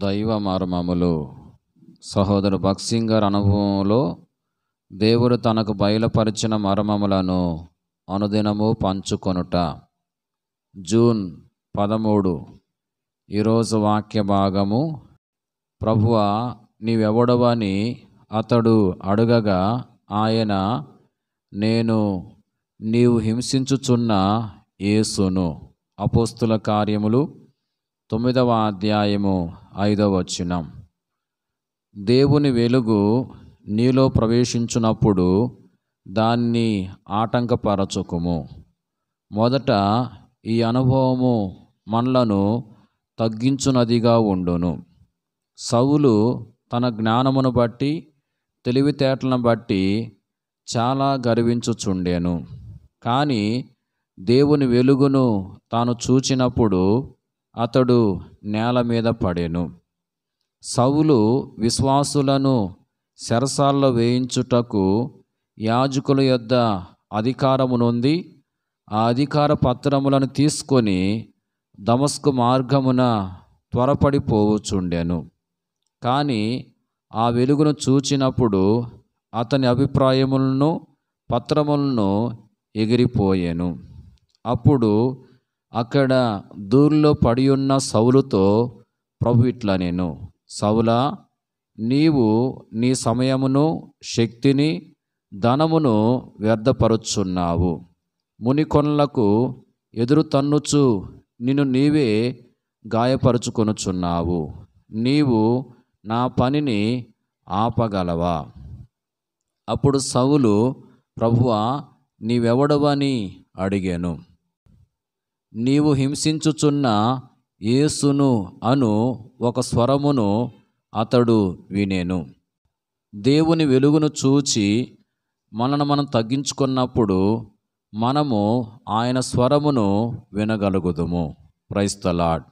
దైవ మర్మములు. సహోదరు భక్సింగ్ గారి అనుభవంలో దేవుడు తనకు బయలుపరిచిన మర్మములను అనుదినము పంచుకొనుట. జూన్ 13. ఈరోజు వాక్య భాగము, ప్రభువా నీవెవడవని అతడు అడుగగా ఆయన, నేను నీవు హింసించుచున్న యేసును. అపోస్తుల కార్యములు 9వ అధ్యాయము 5వ వచనం. దేవుని వెలుగు నీలో ప్రవేశించున్నప్పుడు దాన్ని ఆటంకపరచుకుము. మొదట ఈ అనుభవము మనలను తగ్గించునదిగా ఉండును. సౌలు తన జ్ఞానమును బట్టి తెలివితేటలను బట్టి చాలా గర్వించుచుండెను. కానీ దేవుని వెలుగును తాను చూచినప్పుడు అతడు నేల మీద పడెను. సౌలు విశ్వాసులను చెరసాల్లో వేయించుటకు యాజకుల యొద్ద అధికారము నొంది ఆ అధికార పత్రములను తీసుకొని దమస్కు మార్గమున త్వరపడిపోవచ్చుండెను. కానీ ఆ వెలుగును చూచినప్పుడు అతని అభిప్రాయములను పత్రములను ఎగిరిపోయెను. అప్పుడు అక్కడ దూరిలో పడియున్న సౌలుతో ప్రభు ఇట్లనెను, సౌలా, నీవు నీ సమయమును శక్తిని ధనమును వ్యర్థపరుచున్నావు. మునికొనలకు ఎదురు తన్నుచు నిన్ను నీవే గాయపరుచుకొనుచున్నావు. నీవు నా పనిని ఆపగలవా? అప్పుడు సౌలు, ప్రభువా నీవెవడవని అడిగాను. నీవు హింసించుచున్న యేసును అను ఒక స్వరమును అతడు వినెను. దేవుని వెలుగును చూచి మనం తగ్గించుకున్నప్పుడు మనము ఆయన స్వరమును వినగలుగుదుము. Praise the lord.